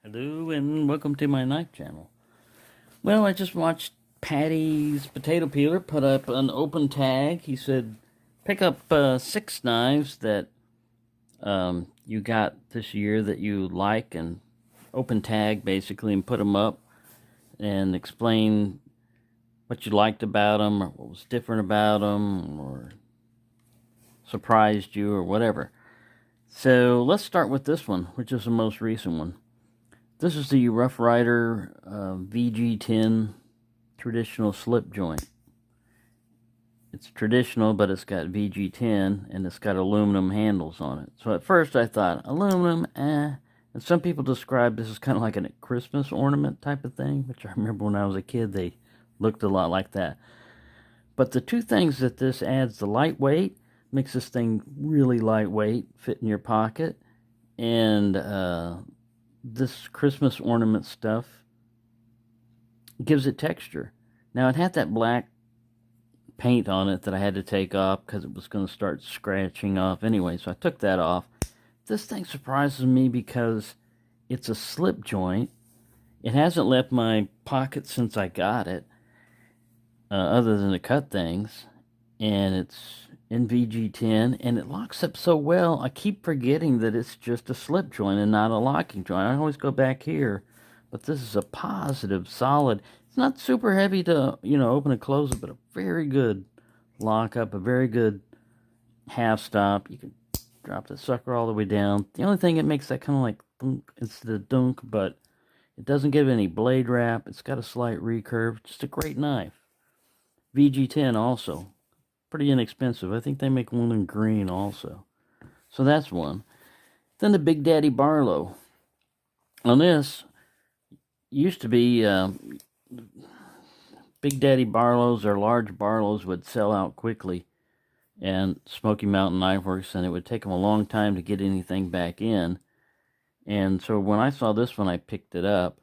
Hello and welcome to my knife channel. Well, I just watched Paddy's potato peeler put up an open tag. He said, pick up 6 knives that you got this year that you like, and open tag basically, and put them up and explain what you liked about them or what was different about them or surprised you or whatever. So let's start with this one, which is the most recent one. This is the Rough Rider VG10 traditional slip joint. It's traditional, but it's got VG10 and it's got aluminum handles on it. So at first I thought, aluminum, And some people describe this as kind of like a Christmas ornament type of thing, which I remember when I was a kid, they looked a lot like that. But the two things that this adds, the lightweight, makes this thing really lightweight, fit in your pocket, and this Christmas ornament stuff gives it texture. Now, it had that black paint on it that I had to take off because it was going to start scratching off anyway, so I took that off. This thing surprises me because it's a slip joint. It hasn't left my pocket since I got it, other than to cut things, and it's in VG10, and it locks up so well. I keep forgetting that it's just a slip joint and not a locking joint. I always go back here, but this is a positive, solid. It's not super heavy to, open and close it, but a very good lock up, a very good half stop. You can drop the sucker all the way down. The only thing it makes that kind of like thunk instead of dunk, but it doesn't give any blade wrap. It's got a slight recurve. Just a great knife. VG10 also. Pretty inexpensive. I think they make one in green also. So that's one. Then the Big Daddy Barlow. On this, used to be Big Daddy Barlows or large Barlows would sell out quickly, and Smoky Mountain Knife Works, and it would take them a long time to get anything back in. And so when I saw this one, I picked it up,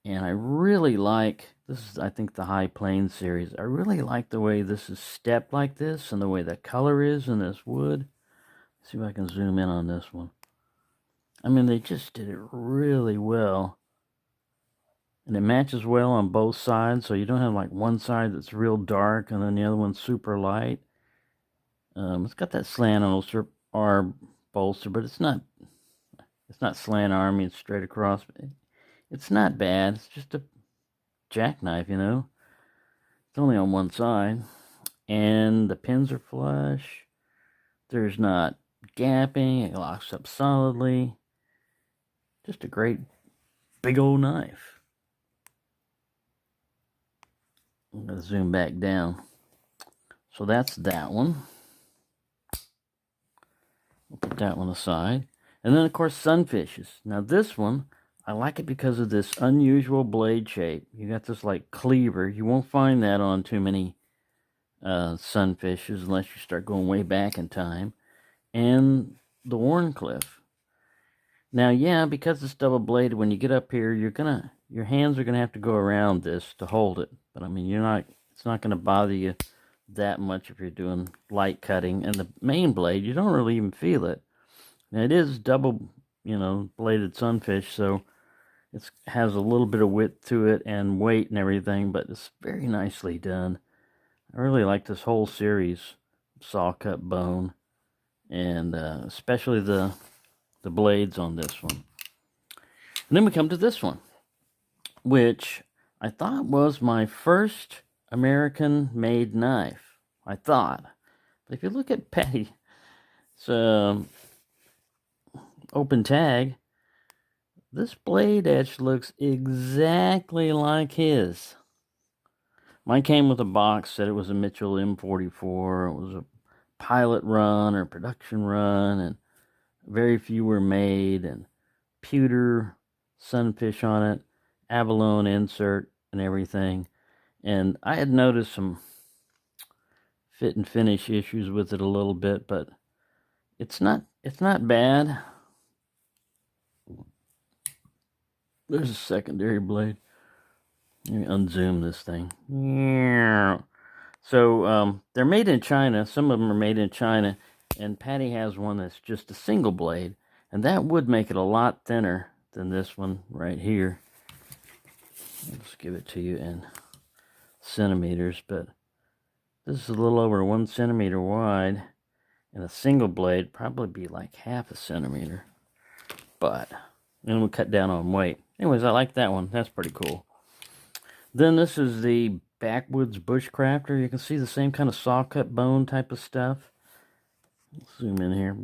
and I really like, this is, I think, the High Plains series. I really like the way this is stepped like this and the way the color is in this wood. Let's see if I can zoom in on this one. I mean, they just did it really well. And it matches well on both sides, so you don't have like one side that's real dark and then the other one's super light. It's got that slant arm bolster, but it's not slant arm, it's straight across. It's not bad. It's just a jackknife, It's only on one side. And the pins are flush. There's not gapping. It locks up solidly. Just a great big old knife. I'm going to zoom back down. So that's that one. We'll put that one aside. And then, of course, sunfishes. Now, this one, I like it because of this unusual blade shape. You got this, like, cleaver. You won't find that on too many sunfishes unless you start going way back in time. And the Warncliffe. Now, yeah, because it's double-bladed, when you get up here, your hands are going to have to go around this to hold it. But, I mean, it's not going to bother you that much if you're doing light cutting. And the main blade, you don't really even feel it. Now, it is double, bladed sunfish, so it has a little bit of width to it and weight and everything, but it's very nicely done. I really like this whole series, saw cut bone, and especially the blades on this one. And then we come to this one, which I thought was my first American-made knife. I thought. But if you look at Paddy, it's open tag, this blade edge looks exactly like his. Mine came with a box, said it was a Mitchell M44. It was a pilot run or production run, and very few were made, and pewter sunfish on it, abalone insert and everything. And I had noticed some fit and finish issues with it a little bit, but it's not bad. There's a secondary blade. Let me unzoom this thing. So they're made in China. Some of them are made in China, and Paddy has one that's just a single blade, and that would make it a lot thinner than this one right here. I'll just give it to you in centimeters, but this is a little over 1 centimeter wide, and a single blade probably be like half a centimeter. But then we'll cut down on weight. Anyways, I like that one. That's pretty cool. Then this is the Backwoods Bushcrafter. You can see the same kind of saw cut bone type of stuff. Zoom in here.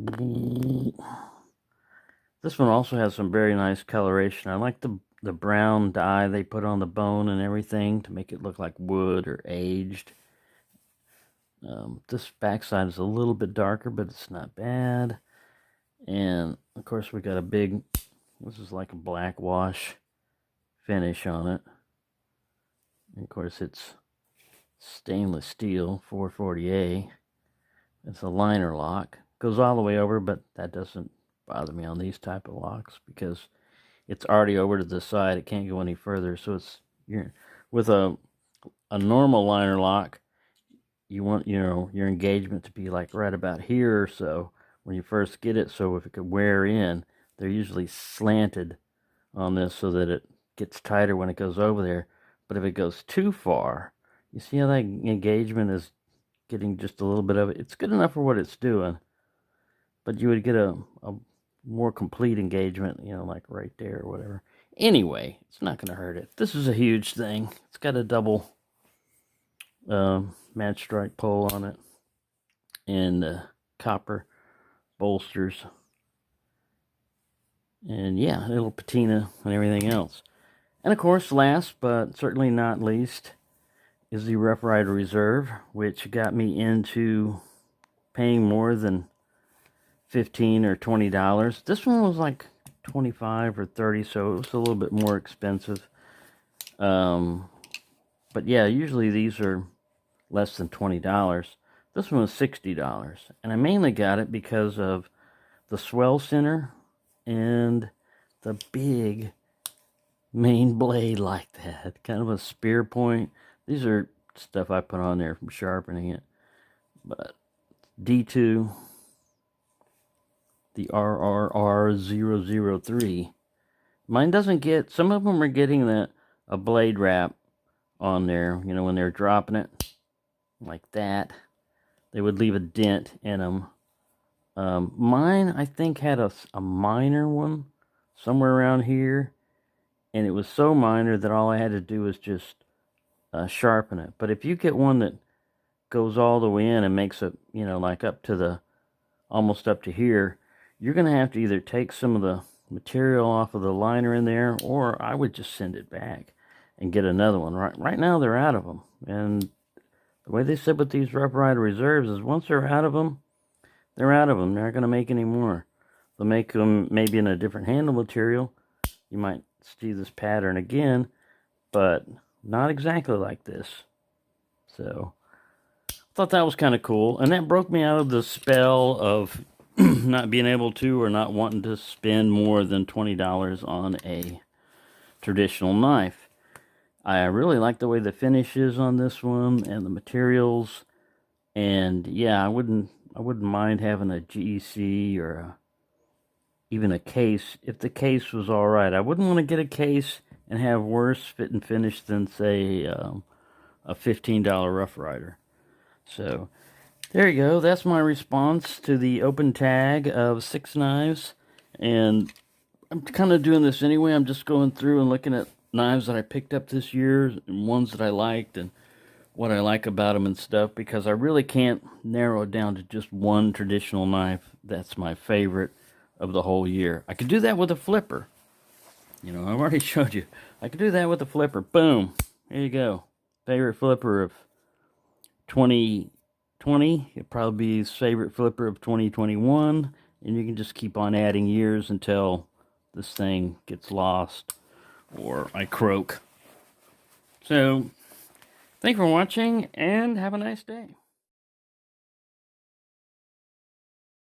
This one also has some very nice coloration. I like the brown dye they put on the bone and everything to make it look like wood or aged. This backside is a little bit darker, but it's not bad. And of course we got a big, this is like a black wash finish on it. And of course it's stainless steel 440A. It's a liner lock. Goes all the way over, but that doesn't bother me on these type of locks because it's already over to the side. It can't go any further. So it's, with a normal liner lock, you want, your engagement to be like right about here or so when you first get it. So if it could wear in, they're usually slanted on this so that it gets tighter when it goes over there. But if it goes too far, you see how that engagement is getting just a little bit of it. It's good enough for what it's doing, but you would get a more complete engagement, like right there or whatever. Anyway, it's not going to hurt it. This is a huge thing. It's got a double match strike pole on it and copper bolsters, and yeah, a little patina and everything else. And of course, last but certainly not least is the Rough Rider Reserve, which got me into paying more than $15 or $20. This one was like $25 or $30, so it was a little bit more expensive. But yeah, usually these are less than $20. This one was $60, and I mainly got it because of the swell center and the big main blade like that, kind of a spear point. These are stuff I put on there from sharpening it. But D2, the RRR003. Mine doesn't get, some of them are getting a blade wrap on there, when they're dropping it like that. They would leave a dent in them. Mine, I think, had a minor one somewhere around here. And it was so minor that all I had to do was just sharpen it. But if you get one that goes all the way in and makes it, like up to almost up to here, you're going to have to either take some of the material off of the liner in there, or I would just send it back and get another one. Right now they're out of them. And the way they said with these Rough Rider Reserves is once they're out of them, they're out of them. They're not going to make any more. They'll make them maybe in a different handle material. You might see this pattern again, but not exactly like this. So I thought that was kind of cool, and that broke me out of the spell of not being able to or not wanting to spend more than $20 on a traditional knife. I really like the way the finish is on this one and the materials, and yeah, I wouldn't mind having a GEC or even a case if the case was all right. I wouldn't want to get a case and have worse fit and finish than, say, a $15 Rough Rider. So there you go. That's my response to the open tag of 6 knives. And I'm kind of doing this anyway. I'm just going through and looking at knives that I picked up this year and ones that I liked and what I like about them and stuff, because I really can't narrow it down to just one traditional knife that's my favorite of the whole year. I could do that with a flipper. I've already showed you. I could do that with a flipper. Boom. There you go. Favorite flipper of 2020. It'd probably be his favorite flipper of 2021. And you can just keep on adding years until this thing gets lost or I croak. So, thank you for watching and have a nice day.